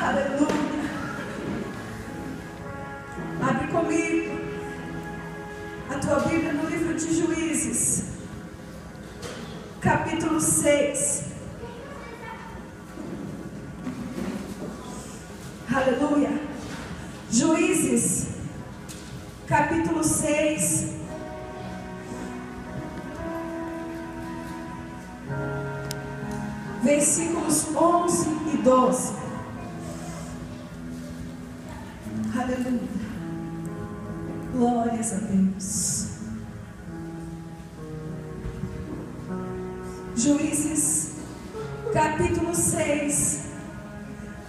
Aleluia. Abre comigo a tua Bíblia no livro de Juízes, capítulo 6. Aleluia. Juízes, capítulo 6. Versículos 11 e 12. Aleluia. Glórias a Deus. Juízes, capítulo 6,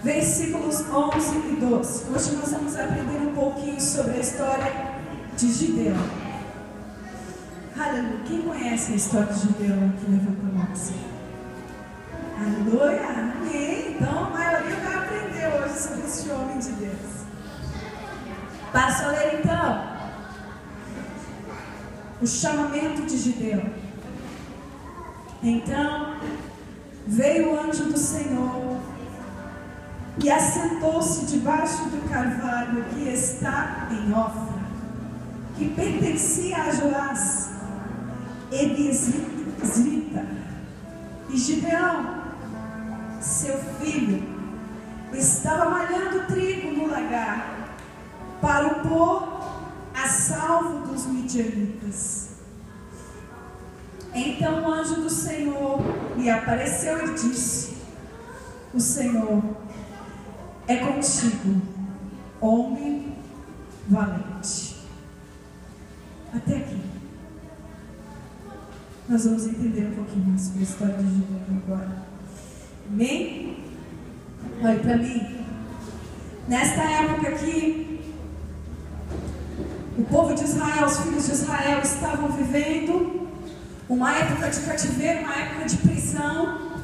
versículos 11 e 12. Hoje nós vamos aprender um pouquinho sobre a história de Gideão. Aleluia. Quem conhece a história de Gideão aqui? Levanta a mão assim. Aleluia. Amém. Então a maioria vai aprender hoje sobre esse homem de Deus. Passa a ler então o chamamento de Gideão. Então veio o anjo do Senhor e assentou-se debaixo do carvalho que está em Ofra, que pertencia a Joás, Ebiezrita. E Gideão, seu filho, estava malhando trigo no lagar para o pôr a salvo dos midianitas. Então o anjo do Senhor lhe apareceu e disse: o Senhor é contigo, homem valente. Até aqui. Nós vamos entender um pouquinho mais sobre a história de Gideão agora. Amém? Olha para mim. Nesta época aqui, o povo de Israel, os filhos de Israel estavam vivendo uma época de cativeiro, uma época de prisão,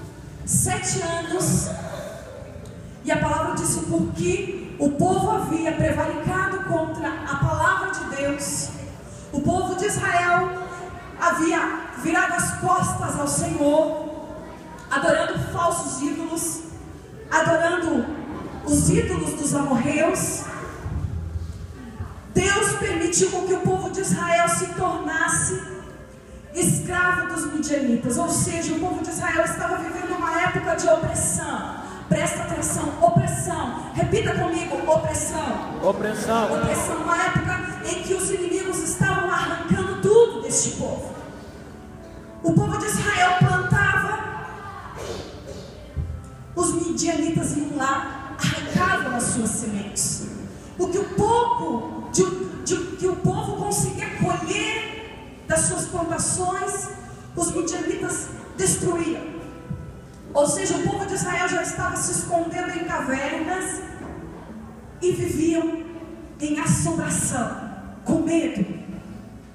7 anos. E a palavra disse porque o povo havia prevaricado contra a palavra de Deus. O povo de Israel havia virado as costas ao Senhor, adorando falsos ídolos, adorando os ídolos dos amorreus. Deus permitiu com que o povo de Israel se tornasse escravo dos midianitas. Ou seja, o povo de Israel estava vivendo uma época de opressão. Presta atenção, opressão. Repita comigo, opressão. Opressão. Opressão, uma época em que os inimigos estavam arrancando tudo deste povo. O povo de Israel plantava, os midianitas iam lá, arrancavam as suas sementes. O que o povo conseguia colher das suas plantações, os midianitas destruíam. Ou seja, o povo de Israel já estava se escondendo em cavernas e viviam em assombração, com medo,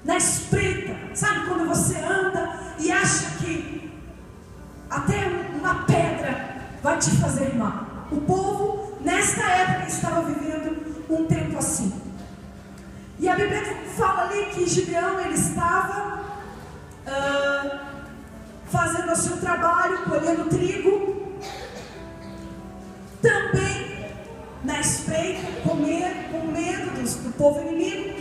na espreita. Sabe quando você anda e acha que até uma pedra vai te fazer mal? O povo nesta época estava vivendo um tempo assim. E a Bíblia fala ali que Gideão, ele estava fazendo o seu trabalho, colhendo trigo, também na espreita, com medo do povo inimigo.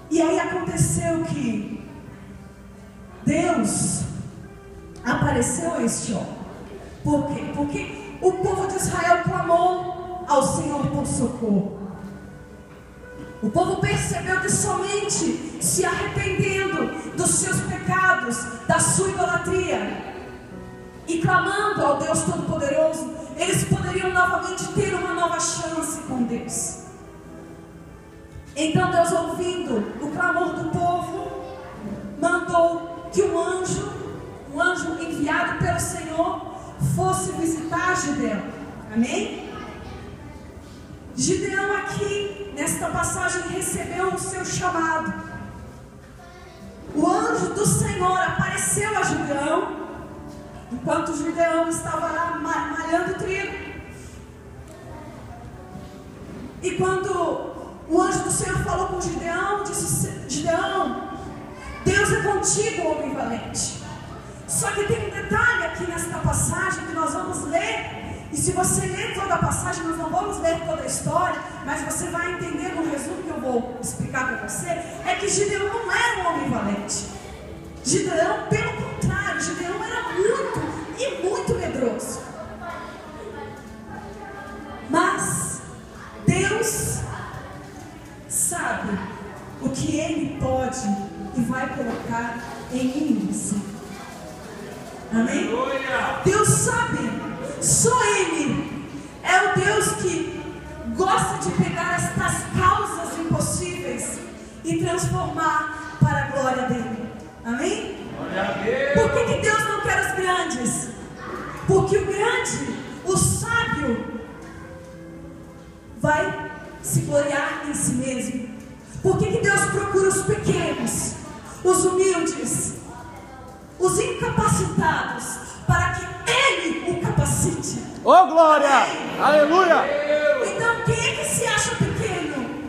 E aí aconteceu que Deus apareceu a este homem. Por quê? Porque o povo de Israel clamou ao Senhor por socorro. O povo percebeu que somente se arrependendo dos seus pecados, da sua idolatria, e clamando ao Deus Todo-Poderoso, eles poderiam novamente ter uma nova chance com Deus. Então Deus, ouvindo o clamor do povo, mandou que um anjo enviado pelo Senhor, fosse visitar Gideão. Amém? Gideão aqui, nesta passagem, recebeu o seu chamado. O anjo do Senhor apareceu a Gideão, enquanto Gideão estava lá malhando trigo. E quando o anjo do Senhor falou com Gideão, disse: Gideão, Deus é contigo, homem valente. Só que tem um detalhe aqui nesta passagem. passagem que nós vamos ler, e se você ler toda a passagem, nós não vamos ler toda a história, mas você vai entender no resumo que eu vou explicar para você, é que Gideão não era um homem valente. Gideão, pelo contrário, Gideão era muito medroso. Mas Deus sabe o que Ele pode e vai colocar em mim e você. Amém? Deus sabe, só Ele é o Deus que gosta de pegar estas causas impossíveis e transformar para a glória dele. Amém? Por que Deus não quer os grandes? Porque o grande, o sábio, vai se gloriar em si mesmo. Por que Deus procura os pequenos, os humildes, os incapacitados, para que Ele o capacite? Oh, glória! Aleluia! Então, quem é que se acha pequeno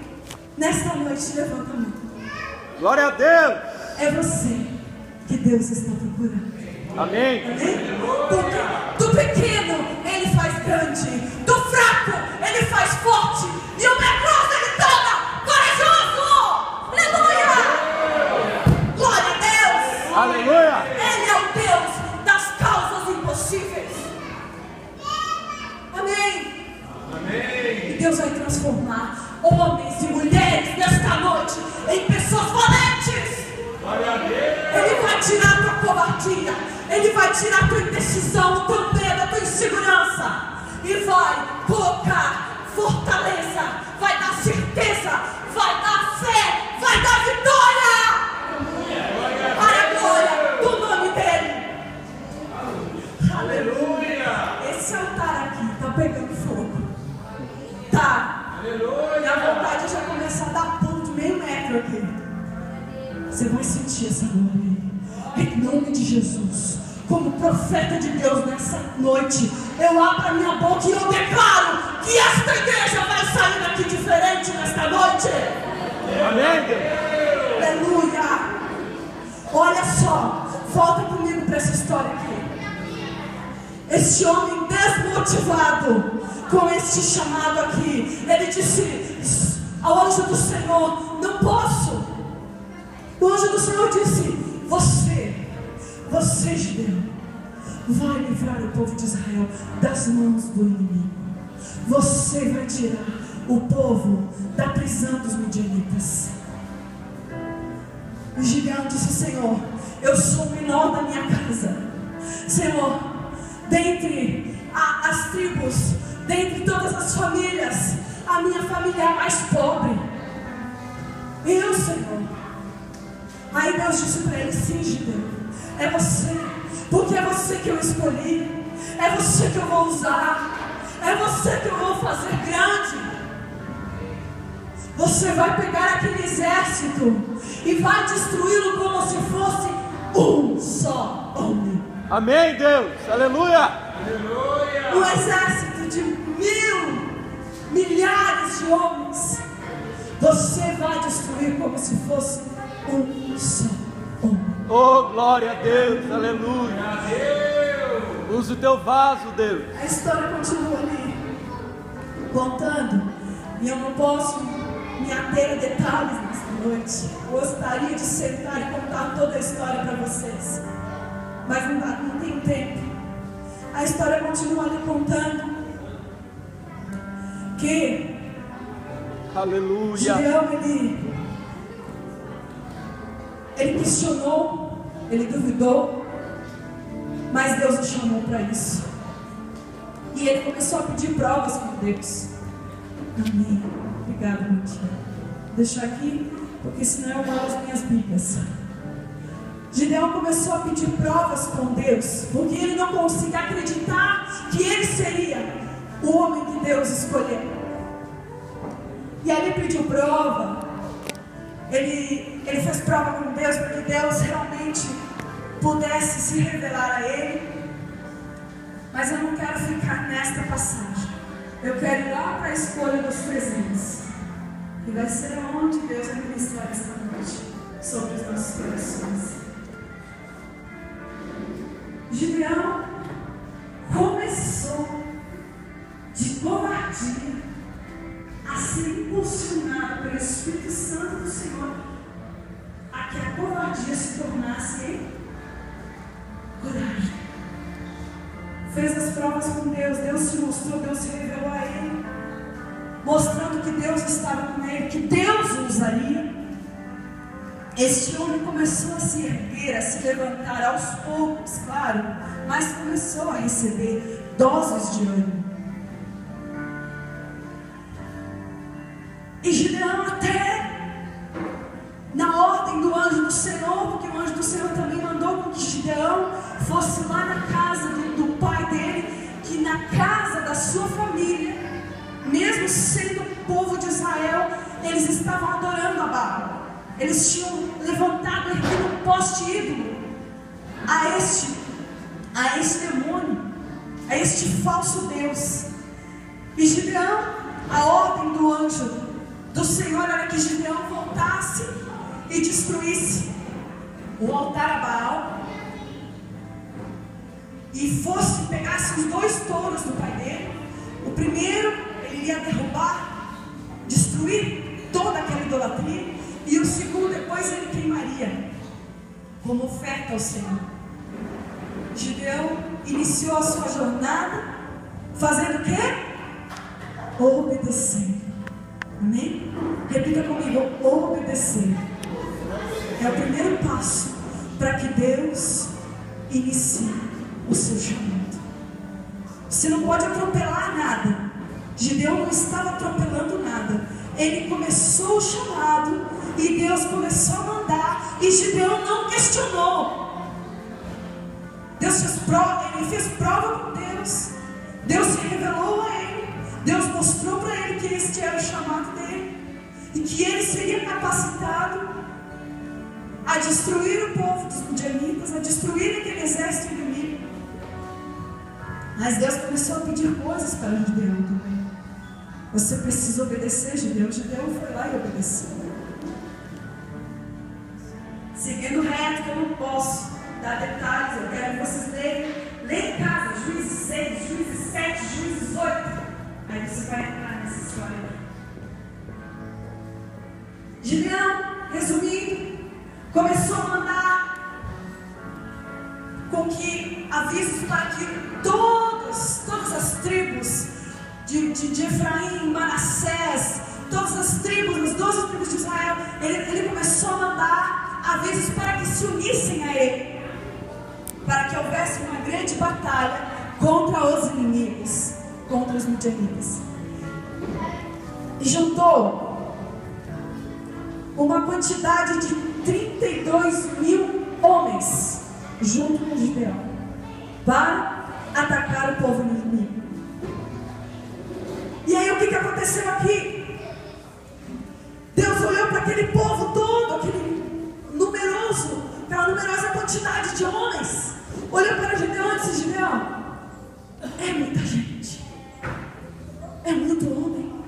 nesta noite? Levanta a mão. Glória a Deus! É você que Deus está procurando. Amém. Amém? Porque do pequeno Ele faz grande, do fraco Ele faz forte, e o medroso Ele torna corajoso. Aleluia! Glória a Deus! Aleluia! Ele é o Deus das causas impossíveis. Amém? Amém. E Deus vai transformar homens e mulheres nesta noite em pessoas valentes. Glória a Deus! Ele vai tirar a tua covardia, Ele vai tirar a tua indecisão, o teu medo, a tua insegurança, e vai colocar fortaleza, vai dar certeza, vai dar fé, vai dar vitória para a glória do nome dEle. Aleluia! Esse altar aqui está pegando fogo. Tá. Aleluia! E a vontade é já começar a dar pulo de meio metro aqui. Você vai sentir essa glória. Em nome de Jesus, como profeta de Deus nessa noite, eu abro a minha boca e eu declaro que esta igreja vai sair daqui diferente nesta noite. Amém. Aleluia. Olha só, volta comigo para essa história aqui. Este homem desmotivado com este chamado aqui, ele disse ao anjo do Senhor: não posso. O anjo do Senhor disse: você Gideão, vai livrar o povo de Israel das mãos do inimigo. Você vai tirar o povo da prisão dos midianitas. E Gideão disse: Senhor, eu sou o menor da minha casa. Senhor, dentre as tribos, dentre todas as famílias, a minha família é a mais pobre. Eu, Senhor. Aí Deus disse para ele: sim, Gideão, é você, porque é você que eu escolhi, é você que eu vou usar, é você que eu vou fazer grande. Você vai pegar aquele exército e vai destruí-lo como se fosse um só homem. Amém, Deus. Aleluia. Aleluia. Um exército de milhares de homens, você vai destruir como se fosse um só homem. Oh, glória a Deus. Aleluia. Usa o teu vaso, Deus. A história continua ali contando, e eu não posso me ater a detalhes nesta noite. Gostaria de sentar e contar toda a história para vocês, mas não tenho tempo. A história continua ali contando que aleluia, Gideão, ele questionou, ele duvidou, mas Deus o chamou para isso. E ele começou a pedir provas com Deus. Amém. Obrigada, meu tio. Vou deixar aqui, porque senão eu malo as minhas Bíblias. Gideão começou a pedir provas com Deus, porque ele não conseguia acreditar que ele seria o homem que Deus escolheu. E aí ele pediu prova. Ele fez prova com Deus para que Deus realmente pudesse se revelar a ele. Mas eu não quero ficar nesta passagem. Eu quero ir lá para a escolha dos presentes, que vai ser onde Deus vai ministrar esta noite sobre os nossos corações. Gideão dia a ser impulsionado pelo Espírito Santo do Senhor a que a covardia se tornasse em coragem. Fez as provas com Deus, Deus se mostrou, Deus se revelou a ele, mostrando que Deus estava com ele, que Deus o usaria. Este homem começou a se erguer, a se levantar aos poucos, claro, mas começou a receber doses de ânimo. E Gideão, até na ordem do anjo do Senhor, porque o anjo do Senhor também mandou com que Gideão fosse lá na casa do pai dele, que na casa da sua família, mesmo sendo o povo de Israel, eles estavam adorando a Baal. Eles tinham levantado, erguido um poste ídolo a este demônio, a este falso Deus. E Gideão, a ordem do anjo do Senhor era que Gideão voltasse e destruísse o altar a Baal e pegasse os 2 touros do pai dele. O primeiro ele iria derrubar, destruir toda aquela idolatria, e o segundo depois ele queimaria como oferta ao Senhor. Gideão iniciou a sua jornada fazendo o quê? Obedecendo. Amém? Repita comigo: obedecer. É o primeiro passo para que Deus inicie o seu chamado. Você não pode atropelar nada. Gideão não estava atropelando nada. Ele começou o chamado e Deus começou a mandar, e Gideão não questionou. Ele fez prova com Deus. Deus se revelou a ele. Deus mostrou para ele que este era o chamado dele e que ele seria capacitado a destruir o povo dos midianitas, a destruir aquele exército inimigo. Mas Deus começou a pedir coisas para Gideão também. Você precisa obedecer, Gideão. Gideão foi lá e obedeceu. Seguindo reto, que eu não posso dar detalhes, eu quero que vocês leiam em casa, Juízes 6, Juízes 7, Juízes 8. Aí você vai entrar nessa história. Gideão, resumindo, começou a mandar com que avisos para que todas as tribos de Efraim, Manassés, todas as tribos, as 12 tribos de Israel, ele começou a mandar avisos para que se unissem a ele, para que houvesse uma grande batalha contra os inimigos, contra os midianitas. E juntou uma quantidade de 32.000 homens junto com Gideão para atacar o povo inimigo. E aí o que aconteceu aqui? Deus olhou para aquele povo todo, aquela numerosa quantidade de homens, olhou para Gideão e disse: Gideão, é muita gente, é muito homem,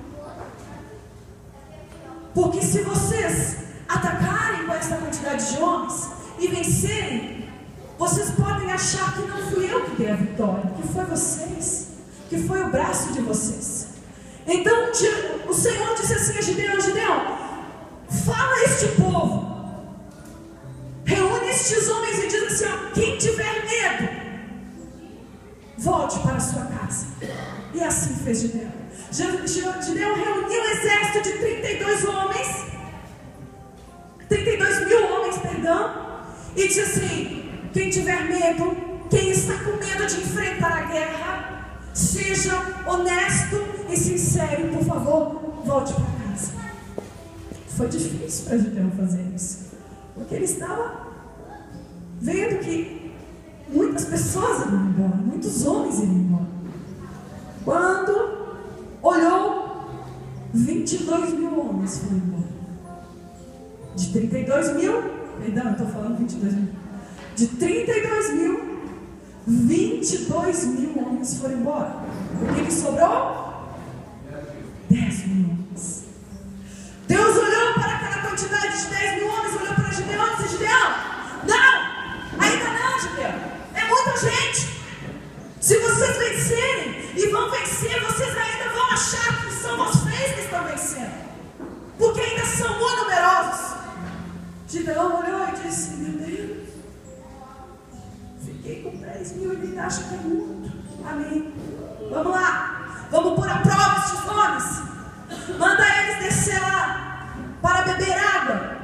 porque se vocês atacarem com essa quantidade de homens e vencerem, vocês podem achar que não fui eu que dei a vitória, que foi vocês, que foi o braço de vocês. Então o Senhor disse assim a Gideão: Gideão, fala a este povo, reúne estes homens e diz assim: ó, quem tiver medo, volte para a sua casa. E assim fez Gideão. Gideão reuniu um exército de 32.000 homens, e disse assim: quem tiver medo, quem está com medo de enfrentar a guerra, seja honesto e sincero, por favor, volte para casa. Foi difícil para Gideão fazer isso, porque ele estava vendo que muitas pessoas iriam embora, muitos homens iriam embora. Quando olhou, 22.000 homens foram embora. De 32.000, perdão, eu estou falando 22.000. De 32.000, 22.000 homens foram embora. O que sobrou? 10.000 homens. Deus olhou para aquela quantidade de 10.000 homens, olhou para Gideão e disse: Gideão, não, ainda não, Gideão, é muita gente. Se vocês vencerem, e vão vencer, vocês ainda vão achar Gideão olhou e disse: meu Deus, fiquei com 3 mil e ele acha que é muito. Amém. Vamos lá, vamos pôr a prova estes homens. Manda eles descer lá para beber água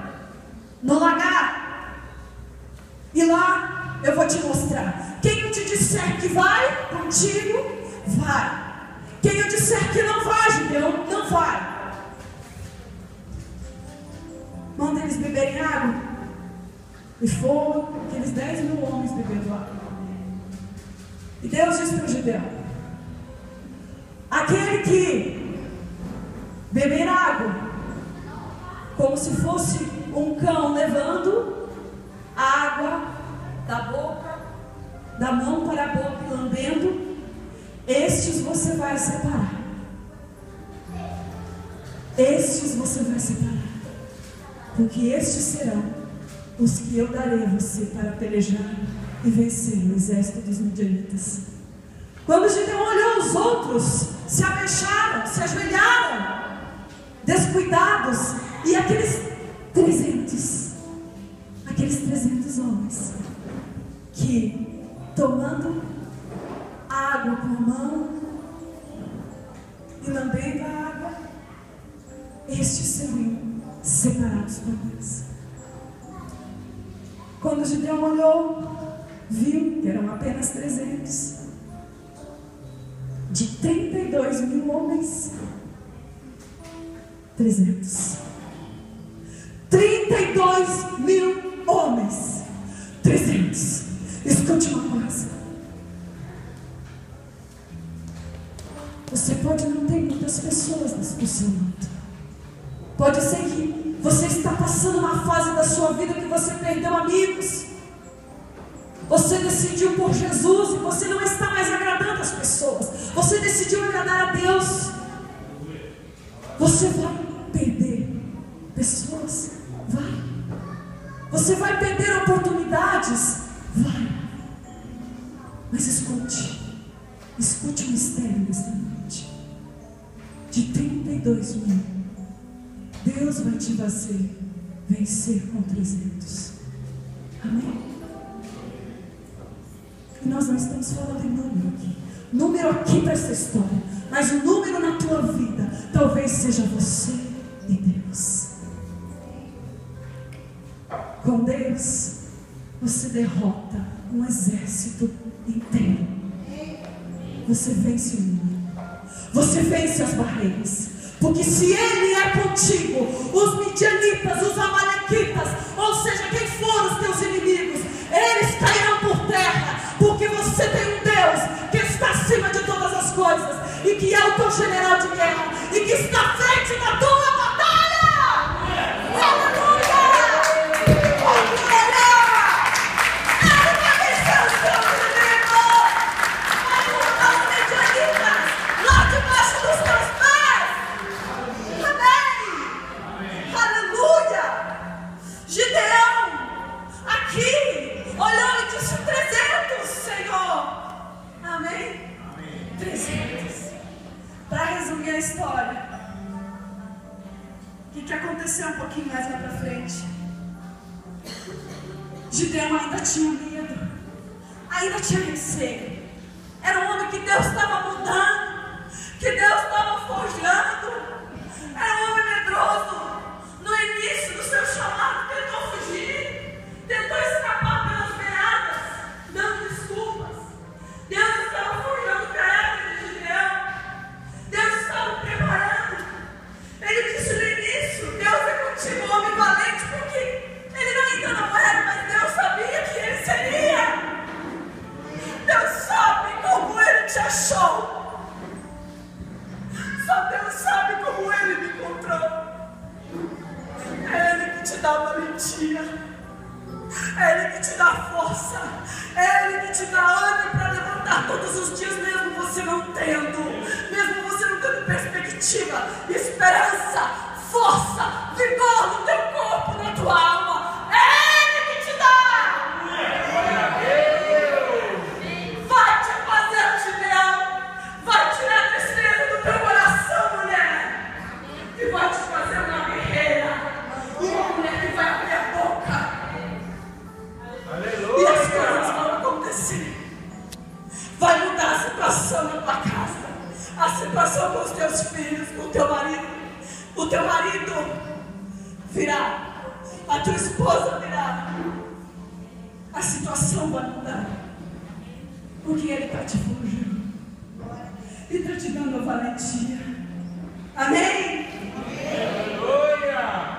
no lagar. E lá eu vou te mostrar. Quem eu te disser que vai contigo, vai. Quem eu disser que não vai, Gideão, não vai. Manda eles beberem água. E foram aqueles 10 mil homens bebendo água. E Deus disse para o Gideão: aquele que beber água, como se fosse um cão levando água da boca, da mão para a boca e lambendo, estes você vai separar. Estes você vai separar. Porque estes serão os que eu darei a você para pelejar e vencer o exército dos midianitas. Quando Gideão olhou, os outros se abaixaram, se ajoelharam, descuidados, e aqueles 300 homens que, tomando água com a mão e lambendo a água, estes seriam separados por Deus. Quando Gideão olhou, viu que eram apenas 300 de 32 mil homens. 32 mil homens. 300. Escute uma coisa. Você pode não ter muitas pessoas no seu lado. Pode ser que você está passando uma fase da sua vida que você perdeu amigos. Você decidiu por Jesus e você não está mais agradando as pessoas. Você decidiu agradar a Deus. Você vai perder pessoas? Vai. Você vai perder oportunidades? Vai. Mas escute o mistério desta noite. De 32 mil, Deus vai te fazer vencer com 300. Amém? E nós não estamos falando em número aqui. Número aqui para essa história. Mas o número na tua vida talvez seja você e Deus. Com Deus, você derrota um exército inteiro. Você vence o mundo. Você vence as barreiras. Porque se Ele é contigo, os midianitas, os amalequitas, ou seja, quem for os teus inimigos, eles cairão por terra. Porque você tem um Deus que está acima de todas as coisas, e que é o teu general de guerra, e que está à frente da tua batalha. Aleluia! Ele vai vencer os teus inimigos. Vai derrotar os midianitas lá debaixo dos teus pés. Amém. Aleluia. Gideão aqui olhou e disse: 300, Senhor. Amém? 300. Para resumir a história, o que aconteceu um pouquinho mais lá para frente? Gideão ainda tinha medo, ainda tinha receio. Era um homem que Deus estava mudando, que Deus estava forjando. Era um homem medroso. No início do seu chamado, tentou fugir, tentou escapar pelas beiradas, dando desculpas. Deus estava forjando o caráter de Gideão. Deus estava preparando. Ele disse no início: Deus é contigo, homem valente, porque ele ainda não era, mas Deus sabia que ele seria. Deus sabe como ele te achou. Só Deus sabe como ele me encontrou. É Ele que te dá valentia, é Ele que te dá força, é Ele que te dá ânimo para levantar todos os dias, mesmo você não tendo, mesmo você não tendo perspectiva, esperança, força, vigor no teu corpo, na tua alma. É Ele que te dá. Vai te fazer, Gideão, vai tirar a tristeza do teu coração, mulher, e vai te fazer uma guerreira, uma mulher que vai abrir a boca vai mudar a situação na tua casa, a situação com os teus filhos, com o teu marido. O teu marido virá, a tua esposa virá. A situação vai mudar, porque Ele está te forjando, Ele está te dando a valentia. Amém? Aleluia!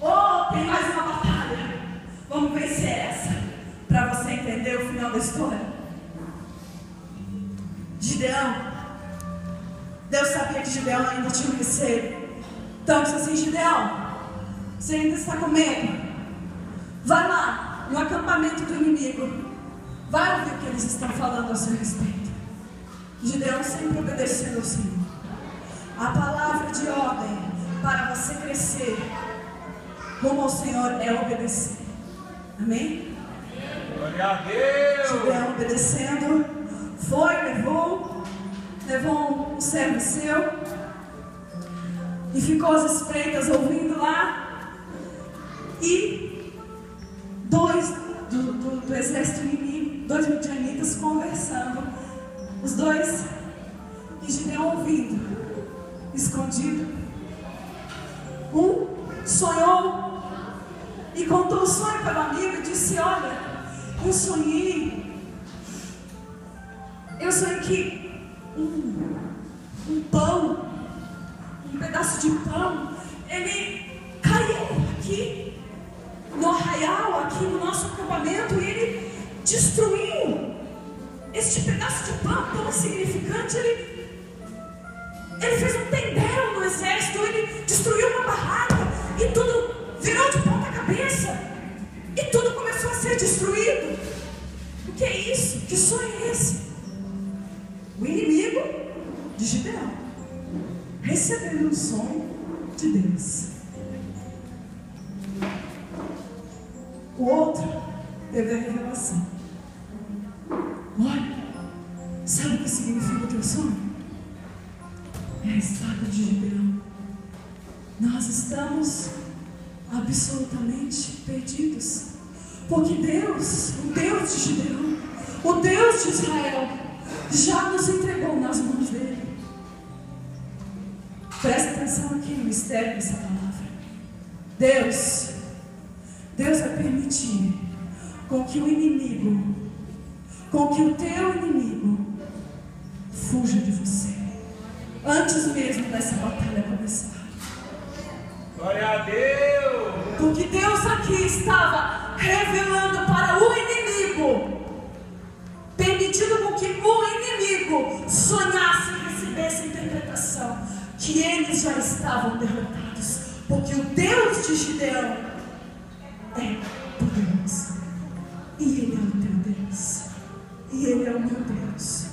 Oh, tem mais uma batalha. Vamos vencer essa, para você entender o final da história. Gideão, Deus sabia que Gideão ainda tinha um receio. Então disse assim: Gideão, você ainda está com medo? Vai lá no acampamento do inimigo, vai ouvir o que eles estão falando a seu respeito. Gideão sempre obedecendo ao Senhor. A palavra de ordem para você crescer rumo ao Senhor é obedecer. Amém? Glória a Deus! Gideão obedecendo, foi, levou um servo seu e ficou às espreitas ouvindo lá. E dois do exército inimigo, 2 midianitas conversando, os dois, e Gideão ouvindo, escondido. Um sonhou e contou o sonho para o amigo e disse: olha, eu sonhei que um pão, um pedaço de pão, ele caiu aqui no arraial, aqui no nosso acampamento, e ele destruiu este pedaço de pão tão insignificante. Ele fez um tendel no exército, ele destruiu uma barraca e tudo virou de ponta cabeça e tudo começou a ser destruído. O que é isso? Que sonho é esse? O inimigo de Gideão recebendo um sonho de Deus. O outro teve a revelação. Olha, sabe o que significa o teu sonho? É a espada de Gideão. Nós estamos absolutamente perdidos, porque Deus, o Deus de Gideão, o Deus de Israel, já nos entregou nas mãos dele. Presta atenção aqui no mistério dessa palavra. Deus vai permitir com que o inimigo, com que o teu inimigo fuja de você, antes mesmo dessa batalha começar. Glória a Deus! Porque Deus aqui estava revelando para o inimigo, permitindo com que o inimigo sonhasse e recebesse interpretação, que eles já estavam derrotados, porque o Deus de Gideão é poderoso, e Ele é o teu Deus, e Ele é o meu Deus.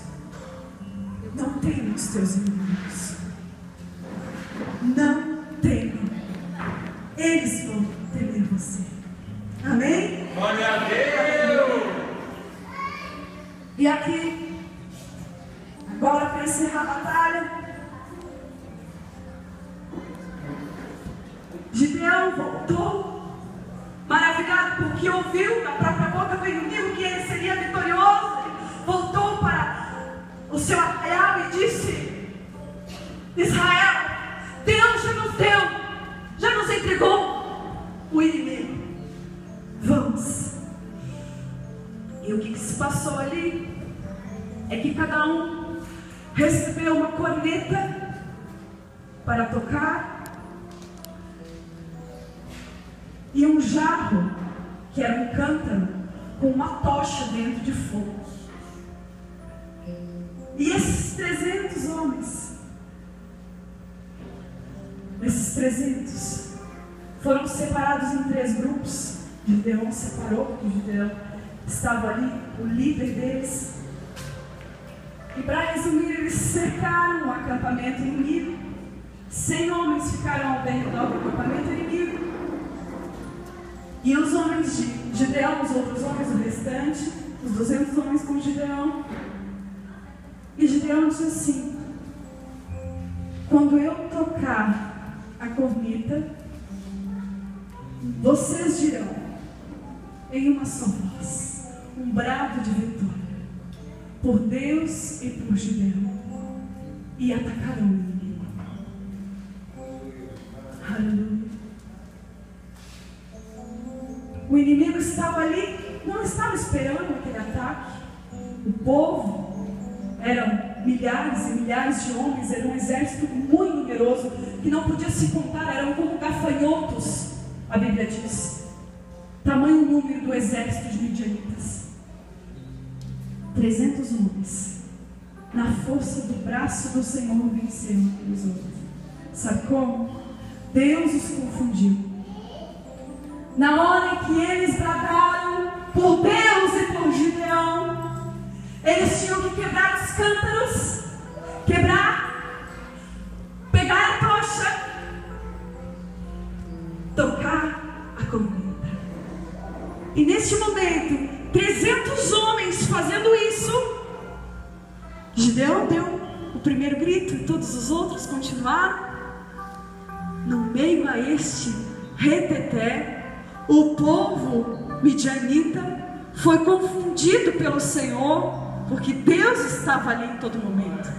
Não tenha os teus inimigos, não tenha, eles vão temer você. Amém? Glória a Deus! E aqui, agora para encerrar a batalha, Gideão voltou, maravilhado porque ouviu da própria boca do inimigo que ele seria vitorioso. Ele voltou para o seu arraial e disse: Israel, Deus já nos entregou o inimigo. Vamos. E o que se passou ali é que cada um recebeu uma corneta para tocar e um jarro, que era um cântaro, com uma tocha dentro de fogo. E esses 300 homens, foram separados em 3 grupos. Gideão separou, porque Gideão estava ali, o líder deles. E para resumir, eles cercaram o acampamento inimigo. 100 homens ficaram ao redor do acampamento inimigo. E os homens de Gideão, os outros homens, o restante, os 200 homens com Gideão. E Gideão disse assim: quando eu tocar a corneta, vocês dirão em uma só voz: o um brado de vitória por Deus e por Gideão, e atacaram o inimigo. Aleluia. O inimigo estava ali, não estava esperando aquele ataque. O povo eram milhares e milhares de homens, era um exército muito numeroso, que não podia se contar, eram como gafanhotos, a Bíblia diz. Tamanho número do exército de midianitas. 300 homens, na força do braço do Senhor, venceram aqueles outros. Sabe como? Deus os confundiu. Na hora em que eles bradaram por Deus e por Gideão, eles tinham que quebrar os cântaros, pegar a tocha, tocar a corneta. E neste momento, 300 homens fazendo isso, Gideão deu o primeiro grito e todos os outros continuaram. No meio a este reteté, o povo midianita foi confundido pelo Senhor, porque Deus estava ali em todo momento.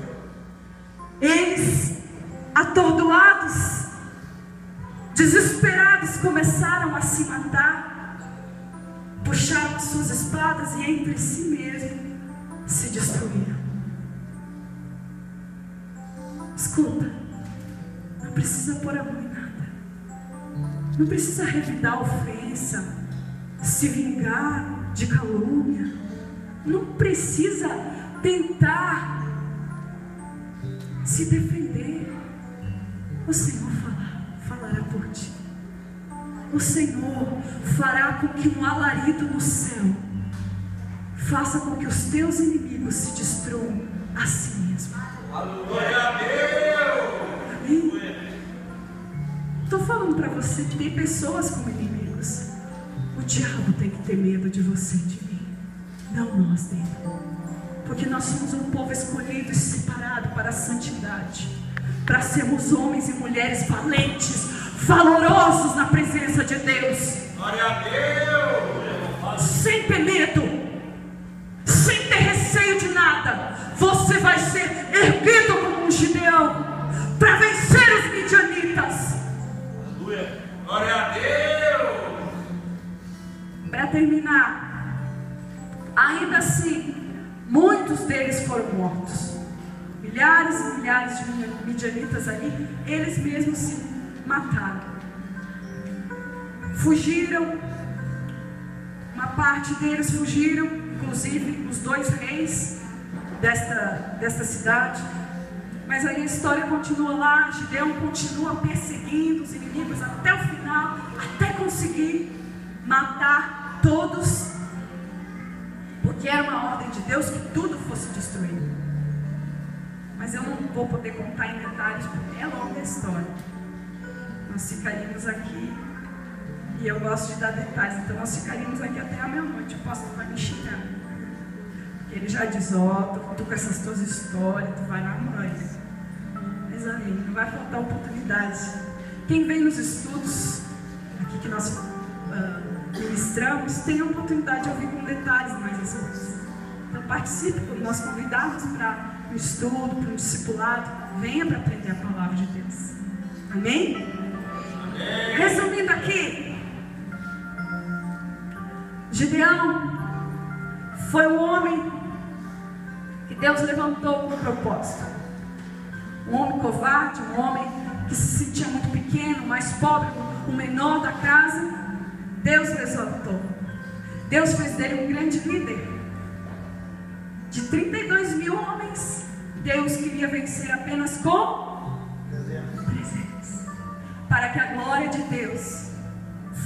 Eles, atordoados, desesperados, começaram a se matar, puxaram as suas espadas e entre si mesmos se destruíram. Escuta, não precisa pôr a mão em nada, não precisa revidar a ofensa, se vingar de calúnia, não precisa tentar se defender. O Senhor falará por ti. O Senhor fará com que um alarido no céu faça com que os teus inimigos se destruam a si mesmo. Glória a Deus! Amém? Estou falando para você que tem pessoas como inimigos. O diabo tem que ter medo de você e de mim, não nós dele. Porque nós somos um povo escolhido e separado para a santidade, para sermos homens e mulheres valentes, valorosos na presença de Deus. Glória a Deus! Sem ter medo, sem ter receio de nada. Você vai ser erguido como um Gideão para vencer os midianitas. Aleluia! Glória a Deus! Para terminar, ainda assim, muitos deles foram mortos. Milhares e milhares de midianitas ali, eles mesmos se mataram. Fugiram, uma parte deles fugiram, inclusive os 2 reis desta cidade. Mas aí a história continua lá, Gideão continua perseguindo os inimigos até o final, até conseguir matar todos, porque era uma ordem de Deus que tudo fosse destruído. Mas eu não vou poder contar em detalhes, porque é longa a história. Nós ficaríamos aqui, e eu gosto de dar detalhes, então nós ficaríamos aqui até a meia-noite. O pastor vai me xingar, porque ele já diz: tu com essas tuas histórias, tu vai na mãe. Mas amém, não vai faltar oportunidade. Quem vem nos estudos aqui que nós ministramos, tem a oportunidade de ouvir com detalhes mais as coisas. Então participe, quando nós convidarmos para um estudo, para um discipulado, venha para aprender a palavra de Deus. Amém? Amém. Resumindo aqui, Gideão foi um homem que Deus levantou com um propósito. Um homem covarde, um homem que se sentia muito pequeno, mais pobre, o menor da casa. Deus o exaltou. Deus fez dele um grande líder. De 32 mil homens, Deus queria vencer apenas com 300. Para que a glória de Deus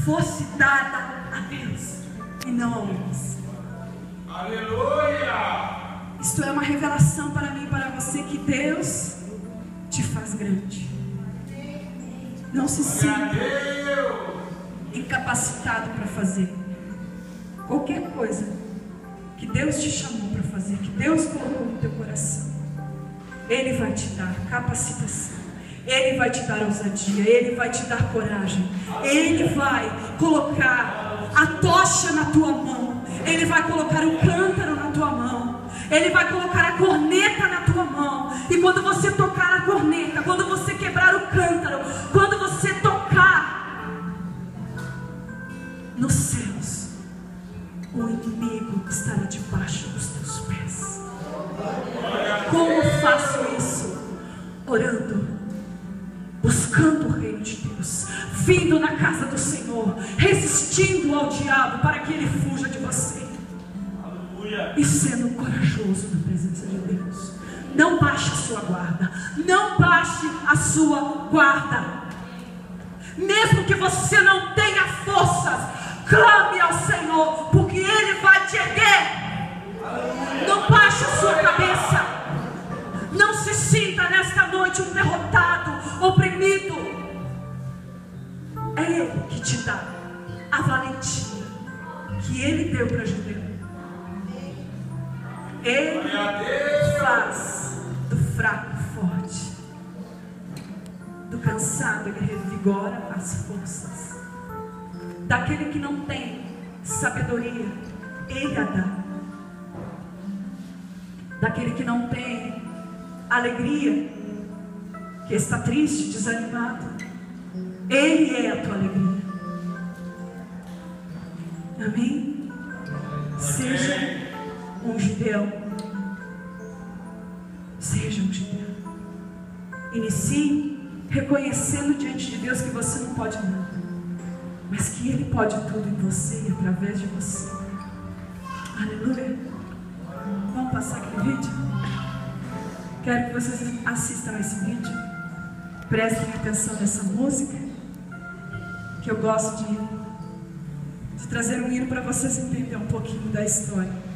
fosse dada a Deus e não a homens. Aleluia! Isto é uma revelação para mim e para você, que Deus te faz grande. Não se sinta incapacitado para fazer qualquer coisa que Deus te chamou para fazer, que Deus colocou no teu coração. Ele vai te dar capacitação, Ele vai te dar ousadia, Ele vai te dar coragem, Ele vai colocar a tocha na tua mão, Ele vai colocar o cântaro na tua mão. Ele vai colocar a corneta na tua mão. E quando você tocar a corneta, quando você quebrar o cântaro, quando você tocar nos céus, o inimigo estará debaixo dos teus pés. Como faço isso? Orando, buscando o reino de Deus, vindo na casa do Senhor, resistindo ao diabo para que ele fuja de você. E sendo corajoso na presença de Deus. Não baixe a sua guarda. Não baixe a sua guarda. Mesmo que você não tenha forças, clame ao Senhor, porque Ele vai te erguer. Não baixe a sua cabeça. Não se sinta nesta noite um derrotado, oprimido. É Ele que te dá a valentia que Ele deu para Gideão. Ele faz do fraco forte, do cansado ele revigora as forças. Daquele que não tem sabedoria, Ele a dá. Daquele que não tem alegria, que está triste, desanimado, Ele é a tua alegria. Amém? Seja um Gideão. Seja um Gideão. Inicie reconhecendo diante de Deus que você não pode nada, mas que Ele pode tudo em você e através de você. Aleluia. Vamos passar aquele vídeo? Quero que vocês assistam esse vídeo. Prestem atenção nessa música, que eu gosto de trazer um hino para vocês entenderem um pouquinho da história.